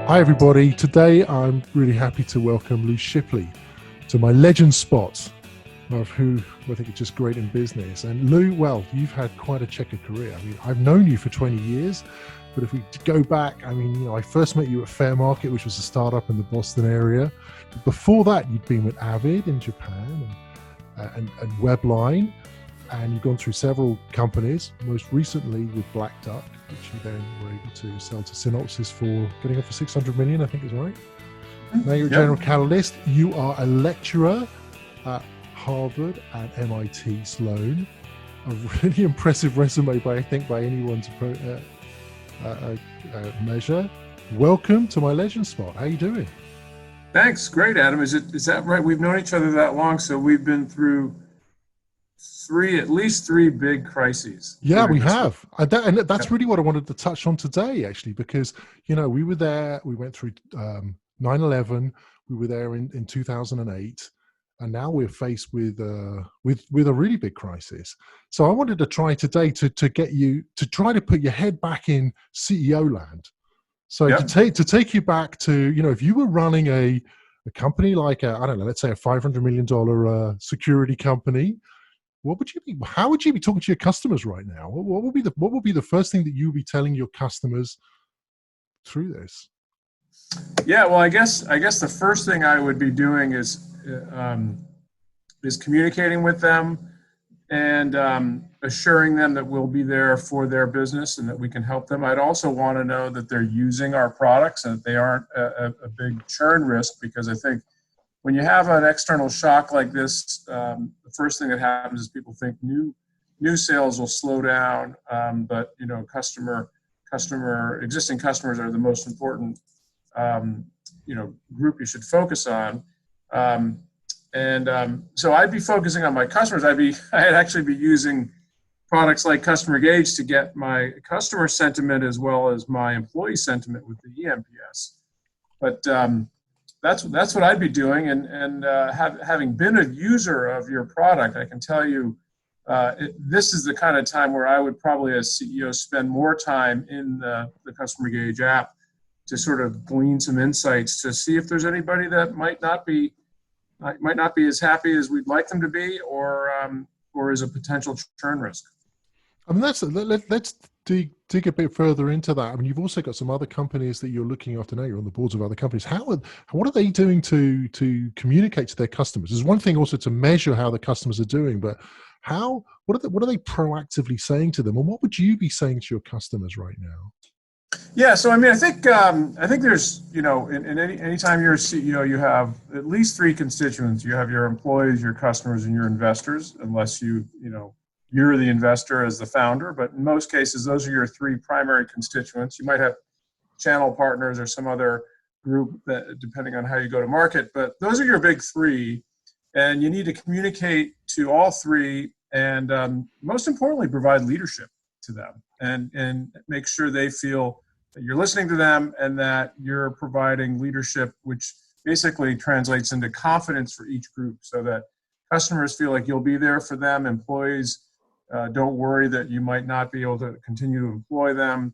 Hi everybody, today I'm really happy to welcome Lou Shipley to my legend spot of who I think is just great in business. And Lou, well, you've had quite a checkered career. I mean, I've known you for 20 years, but if we go back, I mean, I first met you at Fair Market, which was a startup in the Boston area. But before that, you'd been with Avid in Japan and WebLine, and you've gone through several companies, most recently with Black Duck, which you then were able to sell to Synopsys for getting off for 600 million, I think is right. Now you're a General Catalyst. You are a lecturer at Harvard and MIT Sloan. A really impressive resume, by anyone to measure. Welcome to my legend spot. How are you doing? Thanks. Great, Adam. Is that right? We've known each other that long, so we've been through at least three big crises. Yeah, we have. And that's really what I wanted to touch on today, actually, because, we were there, we went through 9/11, we were there in 2008, and now we're faced with a really big crisis. So I wanted to try today to get you to try to put your head back in CEO land. So to take you back to, if you were running a company like let's say a $500 million security company, how would you be talking to your customers right now? What would be the first thing that you would be telling your customers through this? Yeah, well, I guess the first thing I would be doing is communicating with them and assuring them that we'll be there for their business and that we can help them. I'd also want to know that they're using our products and that they aren't a big churn risk, because I think when you have an external shock like this, the first thing that happens is people think new sales will slow down, but existing customers are the most important group you should focus on. So I'd be focusing on my customers. I'd actually be using products like Customer Gauge to get my customer sentiment as well as my employee sentiment with the eNPS. But that's what I'd be doing, and having been a user of your product, I can tell you this is the kind of time where I would probably, as CEO, spend more time in the Customer Gauge app to sort of glean some insights to see if there's anybody that might not be as happy as we'd like them to be, or is a potential churn risk. I mean, let's dig a bit further into that. I mean, you've also got some other companies that you're looking after now. You're on the boards of other companies. What are they doing to communicate to their customers? There's one thing also to measure how the customers are doing, but what are they proactively saying to them, and what would you be saying to your customers right now? Yeah, so I mean, I think there's in any time you're a CEO, you have at least three constituents. You have your employees, your customers, and your investors, unless you're the investor as the founder. But in most cases, those are your three primary constituents. You might have channel partners or some other group, depending on how you go to market. But those are your big three, and you need to communicate to all three, and most importantly, provide leadership to them, and make sure they feel that you're listening to them and that you're providing leadership, which basically translates into confidence for each group, so that customers feel like you'll be there for them. Employees don't worry that you might not be able to continue to employ them,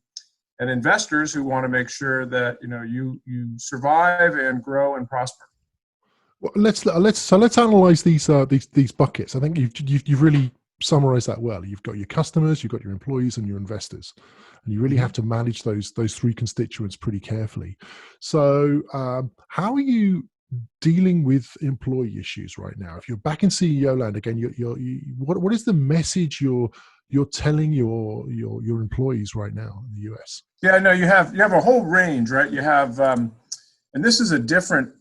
and investors who want to make sure that you survive and grow and prosper. Well, let's analyze these buckets. I think you've really summarized that well. You've got your customers, you've got your employees, and your investors, and you really have to manage those three constituents pretty carefully. So, how are you dealing with employee issues right now? If you're back in CEO land again, what is the message you're telling your employees right now in the US? Yeah, no, you have a whole range, right? You have, and this is a different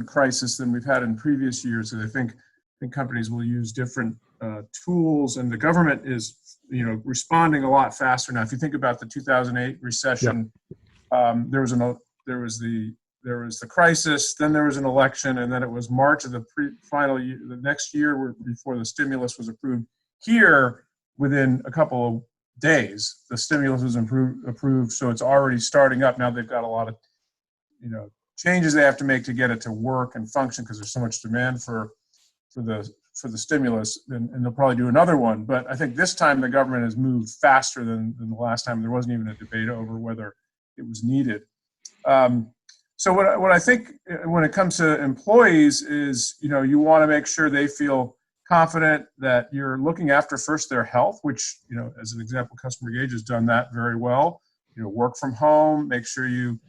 crisis than we've had in previous years. And I think companies will use different tools, and the government is responding a lot faster now. If you think about the 2008 recession, there was the crisis, then there was an election, and then it was March of the final year, the next year before the stimulus was approved. Here, within a couple of days, the stimulus was approved, so it's already starting up. Now they've got a lot of changes they have to make to get it to work and function, because there's so much demand for the stimulus, and they'll probably do another one. But I think this time the government has moved faster than the last time. There wasn't even a debate over whether needed. So what I think when it comes to employees is, you want to make sure they feel confident that you're looking after first their health, which, as an example, Customer Engage has done that very well. Work from home, make sure you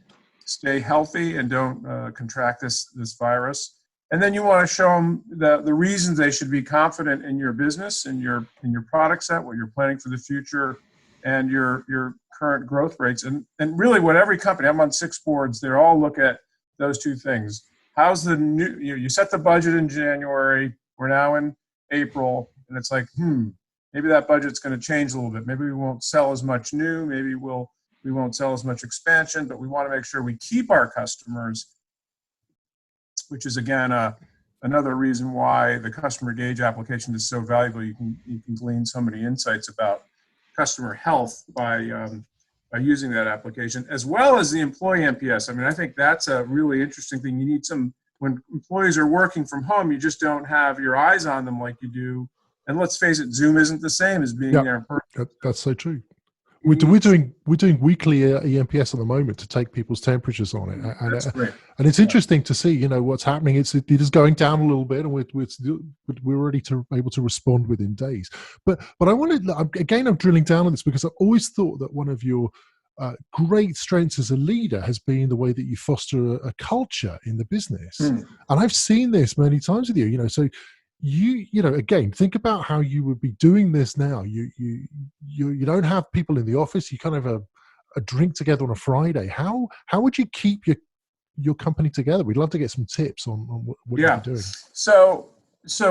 stay healthy and don't contract this virus. And then you want to show them the reasons they should be confident in your business and your product set, what you're planning for the future, and your current growth rates. And really what every company, I'm on 6 boards, they all look at those 2 things. How's the new, you set the budget in January, we're now in April, and it's like, maybe that budget's going to change a little bit. Maybe we won't sell as much new, maybe we won't sell as much expansion, but we want to make sure we keep our customers, which is, again, another reason why the Customer Engage application is so valuable. You can glean so many insights about customer health by using that application, as well as the employee NPS. I mean, I think that's a really interesting thing. You need when employees are working from home, you just don't have your eyes on them like you do. And let's face it, Zoom isn't the same as being there in person. That's so true. We're doing weekly eNPS at the moment to take people's temperatures on it, and That's great. And it's interesting to see, what's happening. It is going down a little bit, and we're ready to able to respond within days. But I wanted, again, I'm drilling down on this because I've always thought that one of your great strengths as a leader has been the way that you foster a culture in the business, and I've seen this many times with you. So. Again, think about how you would be doing this now. You don't have people in the office. You kind of have a drink together on a Friday. How would you keep your company together? We'd love to get some tips on what you're doing. So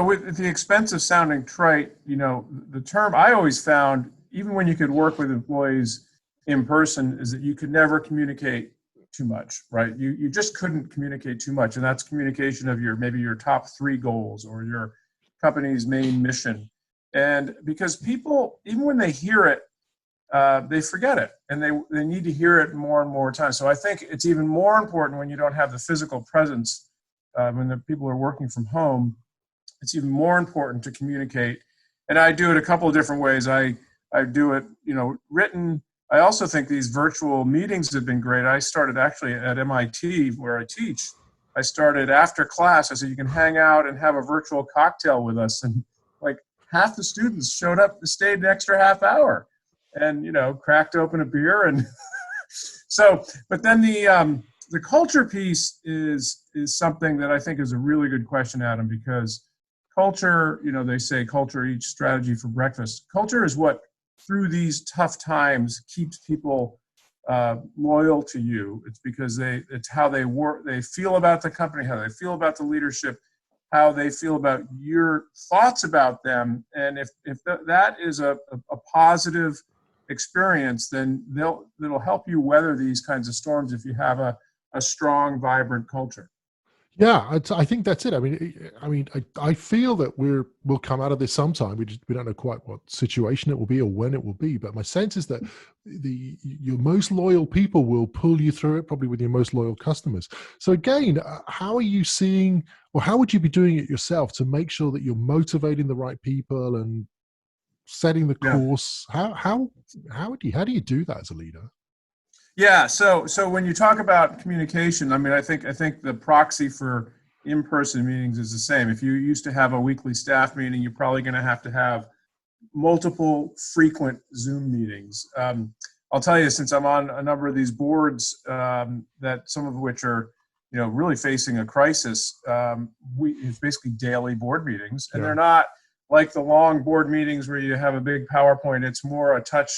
with the expense of sounding trite, the term I always found, even when you could work with employees in person, is that you could never communicate too much, right? You just couldn't communicate too much. And that's communication of maybe your top 3 goals or your company's main mission. And because people, even when they hear it, they forget it, and they need to hear it more and more times. So I think it's even more important when you don't have the physical presence, when the people are working from home, it's even more important to communicate. And I do it a couple of different ways. I do it, written. I also think these virtual meetings have been great. I started actually at MIT where I teach. I started after class. I said, you can hang out and have a virtual cocktail with us. And like half the students showed up, stayed an extra half hour and, cracked open a beer. And so, but then the culture piece is something that I think is a really good question, Adam, because culture, they say culture eats strategy for breakfast. Culture is what, through these tough times, keeps people loyal to you. It's because it's how they work, they feel about the company, how they feel about the leadership, how they feel about your thoughts about them. And if that is a positive experience, then it'll help you weather these kinds of storms if you have a strong, vibrant culture. Yeah, I think that's it. I feel that we'll come out of this sometime. We don't know quite what situation it will be or when it will be. But my sense is that your most loyal people will pull you through it, probably with your most loyal customers. So again, how are you seeing, or how would you be doing it yourself to make sure that you're motivating the right people and setting the course? How do you do that as a leader? Yeah, so when you talk about communication, I think the proxy for in-person meetings is the same. If you used to have a weekly staff meeting, you're probably going to have multiple frequent Zoom meetings. I'll tell you, since I'm on a number of these boards, that some of which are, really facing a crisis, it's basically daily board meetings, and they're not like the long board meetings where you have a big PowerPoint. It's more a touch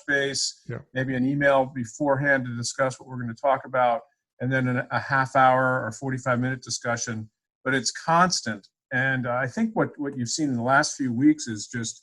base, maybe an email beforehand to discuss what we're going to talk about, and then a half hour or 45-minute discussion. But it's constant. And I think what you've seen in the last few weeks is just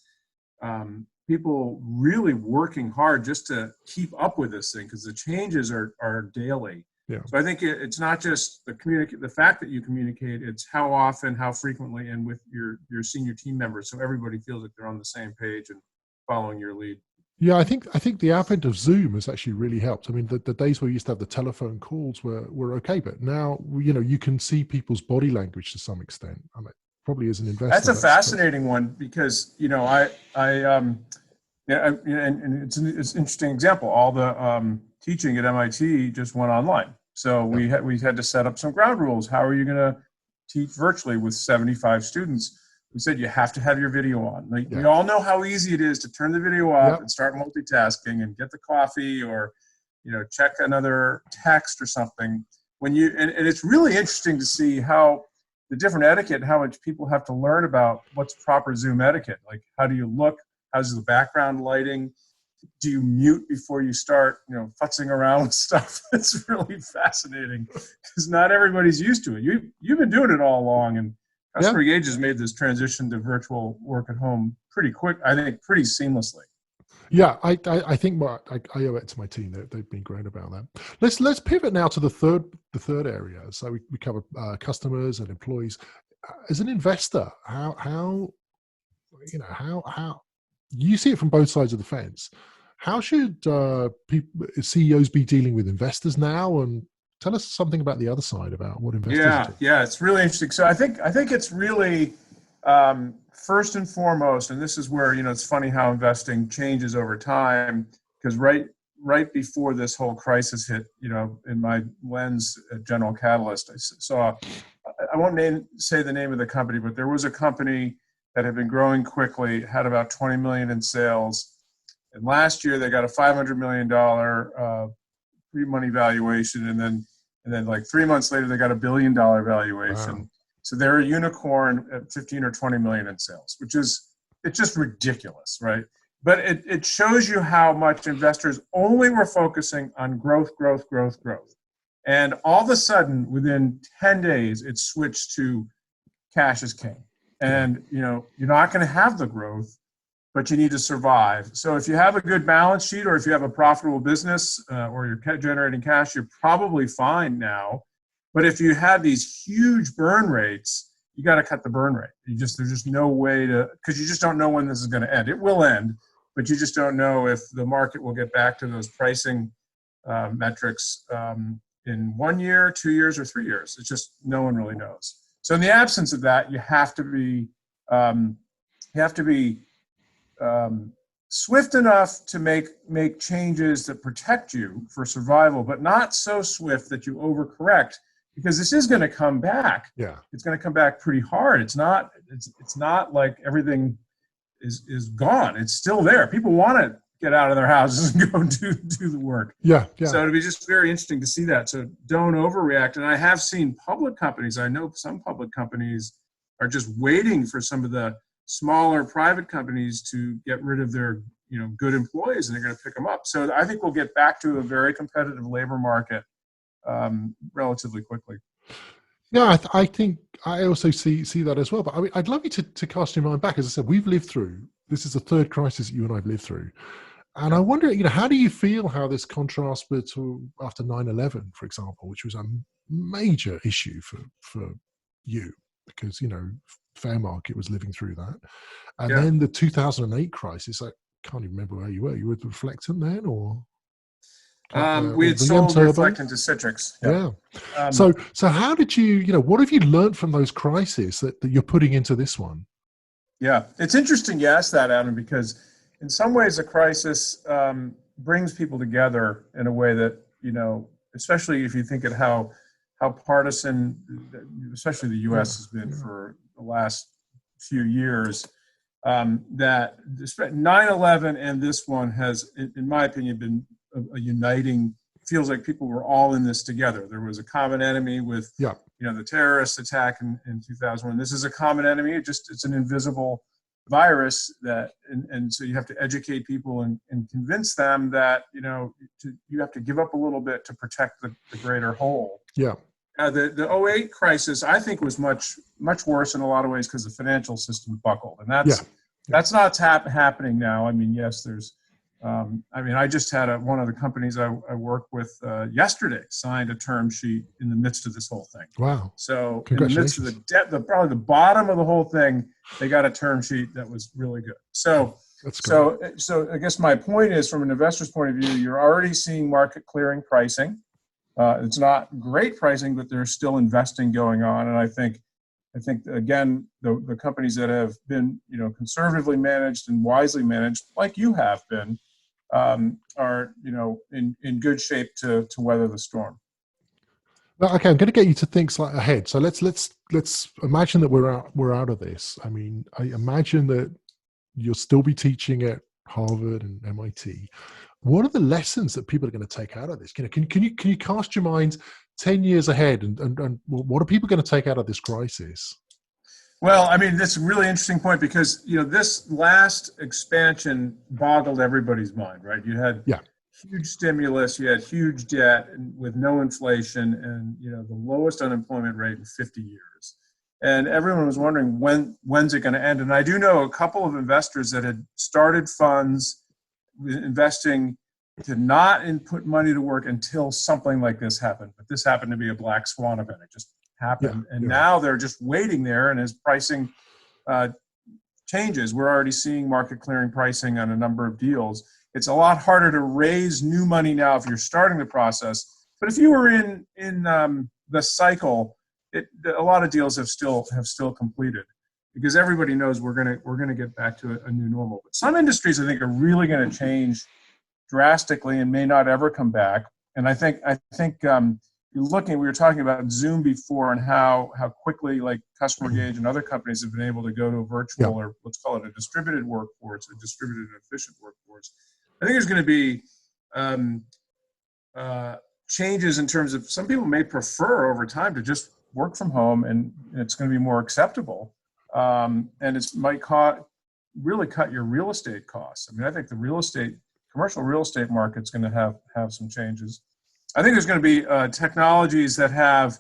people really working hard just to keep up with this thing, because the changes are daily. Yeah. So I think it's not just the fact that you communicate, it's how often, how frequently, and with your senior team members, so everybody feels like they're on the same page and following your lead. Yeah, I think the advent of Zoom has actually really helped. The days where we used to have the telephone calls were okay, but now you can see people's body language to some extent. Probably as an investor. That's a fascinating one, because and it's an interesting example. All the teaching at MIT just went online. So we had to set up some ground rules. How are you going to teach virtually with 75 students? We said you have to have your video on. Like, we all know how easy it is to turn the video off and start multitasking and get the coffee or, check another text or something. And it's really interesting to see how the different etiquette, how much people have to learn about what's proper Zoom etiquette. Like, how do you look? How's the background lighting? Do you mute before you start, futzing around with stuff? It's really fascinating because not everybody's used to it. You've been doing it all along, and Customer Engage has made this transition to virtual work at home pretty quick, I think, pretty seamlessly. Yeah, I think I owe it to my team. They've been great about that. Let's pivot now to the third area. So we cover customers and employees. As an investor, how you see it from both sides of the fence. How should CEOs be dealing with investors now? And tell us something about the other side, about what investors do. Yeah, it's really interesting. So I think it's really first and foremost, and this is where it's funny how investing changes over time. Because right before this whole crisis hit, in my lens at General Catalyst, I saw. I won't say the name of the company, but there was a company that had been growing quickly, had about 20 million in sales. And last year they got a $500 million pre-money valuation. And then like 3 months later, they got $1 billion valuation. Wow. So they're a unicorn at 15 or 20 million in sales, it's just ridiculous, right? But it shows you how much investors only were focusing on growth. And all of a sudden, within 10 days, it switched to cash is king. And, you're not going to have the growth, but you need to survive. So if you have a good balance sheet, or if you have a profitable business, or you're generating cash, you're probably fine now. But if you had these huge burn rates, you got to cut the burn rate. There's just no way because you just don't know when this is going to end. It will end, but you just don't know if the market will get back to those pricing metrics in 1 year, 2 years, or 3 years. It's just no one really knows. So in the absence of that, you have to be swift enough to make changes that protect you for survival, but not so swift that you overcorrect, because this is going to come back. Yeah, it's going to come back pretty hard. It's not like everything is gone. It's still there. People want to get out of their houses and go do the work. Yeah. So it'll be just very interesting to see that. So don't overreact. And I have seen public companies. I know some public companies are just waiting for some of the smaller private companies to get rid of their good employees, and they're going to pick them up. So I think we'll get back to a very competitive labor market relatively quickly. Yeah, I think I also see that as well. But I mean, I'd love you to cast your mind back. As I said, we've lived through. This is the third crisis that you and I've lived through. And I wonder, how do you feel how this contrasts to after 9/11, for example, which was a major issue for you, because, fair market was living through that. And then the 2008 crisis, I can't even remember where you were. You were with Reflectant then, or? We had sold Reflectant to Citrix. Yeah. So how did you, what have you learned from those crises that you're putting into this one? Yeah, it's interesting you asked that, Adam, because in some ways a crisis brings people together in a way that, especially if you think of how partisan, especially the U.S. has been for the last few years, that 9/11 and this one has, in my opinion, been a uniting, feels like people were all in this together. There was a common enemy with, the terrorist attack in 2001. This is a common enemy. It's an invisible virus and so you have to educate people and convince them that, you have to give up a little bit to protect the greater whole. Yeah. The 08 crisis, I think, was much, much worse in a lot of ways because the financial system buckled. And that's not happening now. I mean, yes, there's, I just had one of the companies I work with yesterday signed a term sheet in the midst of this whole thing. Wow. So in the midst of probably the bottom of the whole thing, they got a term sheet that was really good. So I guess my point is, from an investor's point of view, you're already seeing market clearing pricing. It's not great pricing, but there's still investing going on. And I think again, the companies that have been, conservatively managed and wisely managed, like you have been, are in good shape to weather the storm. Well, okay, I'm going to get you to think slightly ahead. So let's imagine that we're out of this. I mean, I imagine that you'll still be teaching at Harvard and MIT. What are the lessons that people are going to take out of this? Can you cast your mind 10 years ahead and what are people going to take out of this crisis? Well, I mean, that's a really interesting point because, this last expansion boggled everybody's mind, right? You had huge stimulus, you had huge debt with no inflation and, the lowest unemployment rate in 50 years. And everyone was wondering when's it going to end? And I do know a couple of investors that had started funds investing to not put money to work until something like this happened. But this happened to be a black swan event. It just happened. Now they're just waiting there. And as pricing changes, we're already seeing market clearing pricing on a number of deals. It's a lot harder to raise new money now if you're starting the process. But if you were in the cycle, a lot of deals have still completed because everybody knows we're gonna get back to a new normal. But some industries I think are really going to change drastically and may not ever come back. And I think you're looking. We were talking about Zoom before and how quickly like Customer Engage and other companies have been able to go to a virtual or let's call it a distributed workforce, a distributed and efficient workforce. I think there's going to be changes in terms of some people may prefer over time to just work from home, and it's going to be more acceptable. And it might really cut your real estate costs. I mean, I think the commercial real estate market's going to have some changes. I think there's going to be technologies that have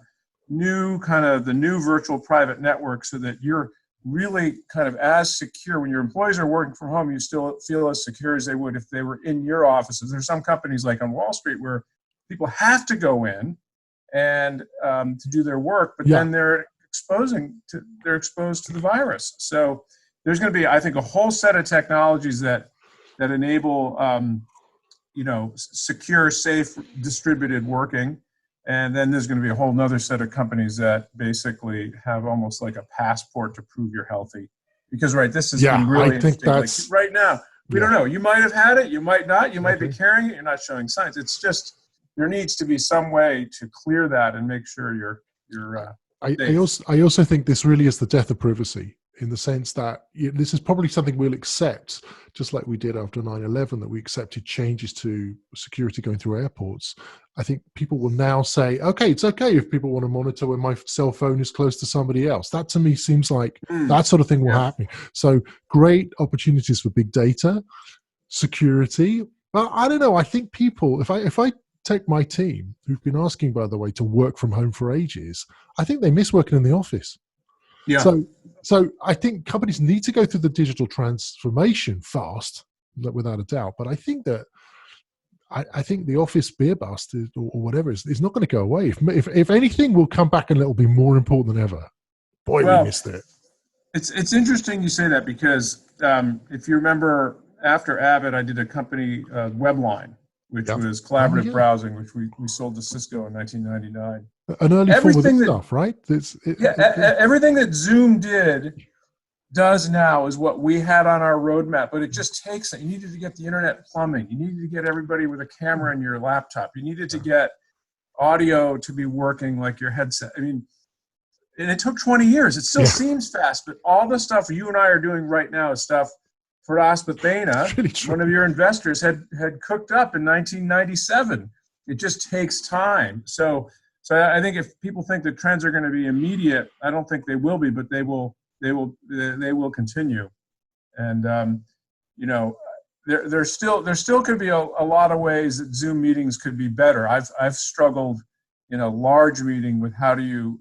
the new virtual private network so that you're really kind of as secure. When your employees are working from home, you still feel as secure as they would if they were in your offices. There's some companies like on Wall Street where people have to go in and to do their work, but then they're exposed to the virus. So there's going to be, I think, a whole set of technologies that enable secure, safe, distributed working. And then there's going to be a whole nother set of companies that basically have almost like a passport to prove you're healthy. Because, this has been really interesting. Like right now, we don't know. You might have had it. You might not. You might be carrying it. You're not showing signs. It's just there needs to be some way to clear that and make sure you're I also think this really is the death of privacy, in the sense that this is probably something we'll accept, just like we did after 9/11, that we accepted changes to security going through airports. I think people will now say, okay, it's okay if people want to monitor when my cell phone is close to somebody else. That to me seems like that sort of thing will happen. So great opportunities for big data, security. But I don't know. I think people, if I take my team, who've been asking, by the way, to work from home for ages, I think they miss working in the office. Yeah. So I think companies need to go through the digital transformation fast, without a doubt. But I think that I think the office beer bust or whatever is not going to go away. If anything, will come back and it'll be more important than ever. Boy, we missed it. It's interesting you say that because if you remember, after Avid, I did a company, WebLine, which was collaborative browsing, which we sold to Cisco in 1999. An early form of this stuff, right? Everything that Zoom does now is what we had on our roadmap, but it just takes it. You needed to get the internet plumbing. You needed to get everybody with a camera in your laptop. You needed to get audio to be working like your headset. I mean, and it took 20 years. It still seems fast, but all the stuff you and I are doing right now is stuff Firas Bathena, really one of your investors, had cooked up in 1997. It just takes time. So I think if people think the trends are going to be immediate, I don't think they will be, but they will continue. And there still could be a lot of ways that Zoom meetings could be better. I've struggled in a large meeting with how do you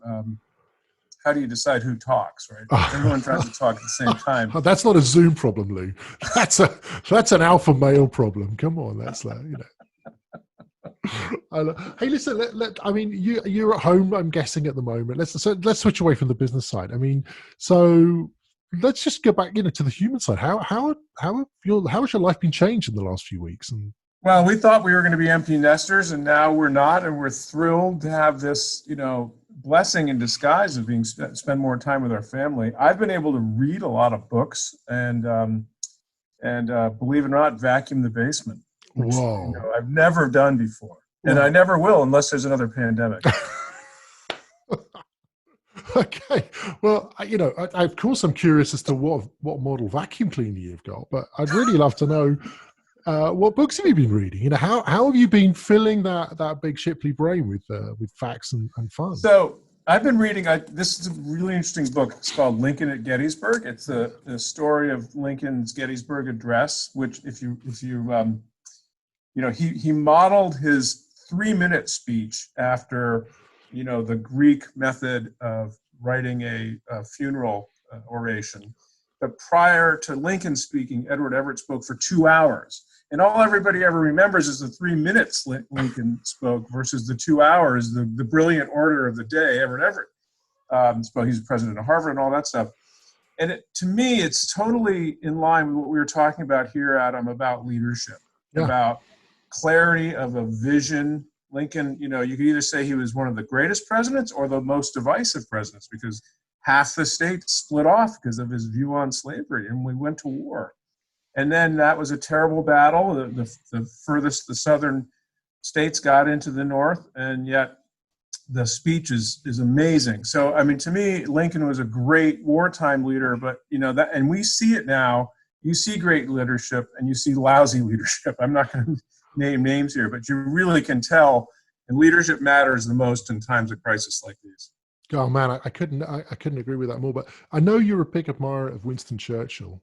decide who talks, right? Everyone tries to talk at the same time. That's not a Zoom problem, Lou. That's an alpha male problem. Come on, that's like, Hey, listen. I mean, you're at home, I'm guessing, at the moment. Let's switch away from the business side. I mean, so let's just go back, to the human side. How has your life been changed in the last few weeks? And well, we thought we were going to be empty nesters, and now we're not, and we're thrilled to have this, blessing in disguise of being spend more time with our family. I've been able to read a lot of books and believe it or not, vacuum the basement. which Whoa. I've never done before. And Wow. I never will unless there's another pandemic. Okay. Well, I, of course, I'm curious as to what model vacuum cleaner you've got, but I'd really love to know what books have you been reading? How have you been filling that big Shipley brain with facts and fun? So I've been reading. This is a really interesting book. It's called Lincoln at Gettysburg. It's the story of Lincoln's Gettysburg Address, which he modeled his 3-minute speech after the Greek method of writing a funeral oration. But prior to Lincoln speaking, Edward Everett spoke for 2 hours. And all everybody ever remembers is the 3 minutes Lincoln spoke versus the 2 hours, the brilliant order of the day Edward Everett spoke. He's president of Harvard and all that stuff. And to me, it's totally in line with what we were talking about here, Adam, about leadership, about clarity of a vision. Lincoln, you could either say he was one of the greatest presidents or the most divisive presidents, because half the state split off because of his view on slavery, and we went to war. And then that was a terrible battle. The furthest the southern states got into the north, and yet the speech is amazing. So, I mean, to me, Lincoln was a great wartime leader, but that, and we see it now. You see great leadership and you see lousy leadership. I'm not going to name names here, but you really can tell, and leadership matters the most in times of crisis like these. Oh man, I couldn't agree with that more. But I know you're a big admirer of Winston Churchill.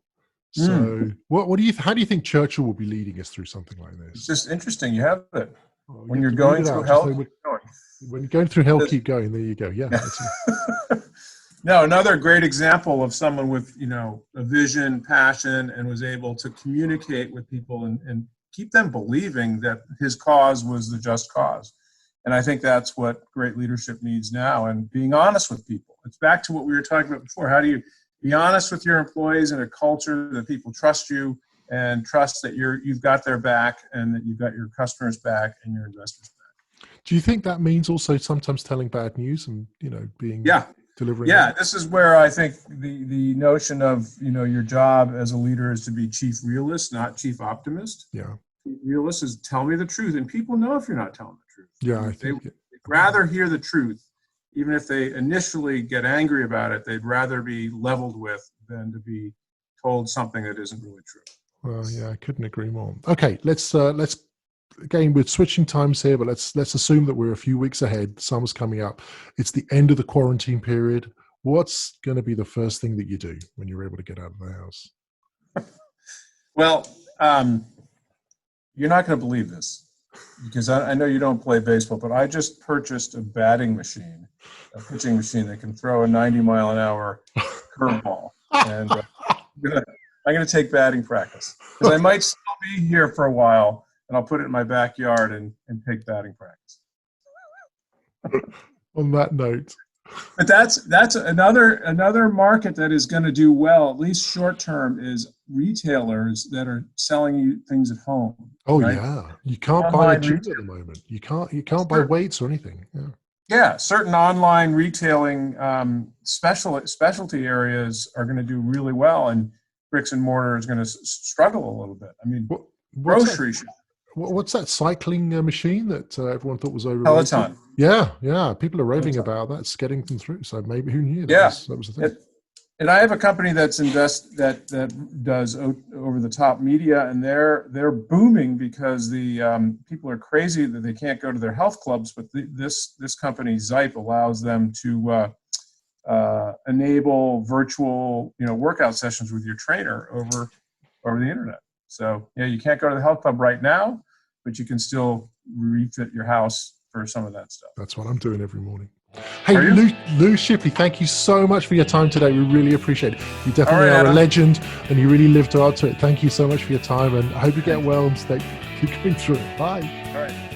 So how do you think Churchill will be leading us through something like this? It's just interesting. You have it. Oh, when you're going through hell, when you're going through hell, keep going. There you go. Yeah. No, another great example of someone with, a vision, passion, and was able to communicate with people and keep them believing that his cause was the just cause. And I think that's what great leadership needs now, and being honest with people. It's back to what we were talking about before. How do you be honest with your employees in a culture that people trust you and trust that you've got their back, and that you've got your customers back and your investors back? Do you think that means also sometimes telling bad news and, being delivering? Yeah, this is where I think the notion of, your job as a leader is to be chief realist, not chief optimist. Yeah. Chief realist is tell me the truth, and people know if you're not telling the truth. Yeah, They'd rather hear the truth. Even if they initially get angry about it, they'd rather be leveled with than to be told something that isn't really true. Well, yeah, I couldn't agree more. Okay, let's again, we're switching times here, but let's assume that we're a few weeks ahead. Summer's coming up. It's the end of the quarantine period. What's going to be the first thing that you do when you're able to get out of the house? Well, you're not going to believe this, because I know you don't play baseball, but I just purchased a batting machine, a pitching machine that can throw a 90-mile-an-hour curveball. And I'm going to take batting practice, because I might still be here for a while, and I'll put it in my backyard and take batting practice. On that note. But that's another market that is going to do well, at least short term, is retailers that are selling you things at home. Oh, right? Yeah, you can't buy a gym at the moment. You can't buy weights or anything. Yeah, certain online retailing specialty areas are going to do really well, and bricks and mortar is going to struggle a little bit. I mean, grocery shopping. What's that cycling machine that everyone thought was overrated? Peloton. Yeah. People are raving about that. It's getting them through. So maybe, who knew? That was the thing. And I have a company that does over the top media, and they're booming because the people are crazy that they can't go to their health clubs. But this company Zype allows them to enable virtual workout sessions with your trainer over the internet. So you can't go to the health club right now, but you can still refit your house for some of that stuff. That's what I'm doing every morning. Hey, Lou Shipley, thank you so much for your time today. We really appreciate it. You definitely are a legend, and you really lived up to it. Thank you so much for your time, and I hope you get well and keep going through it. Bye. All right.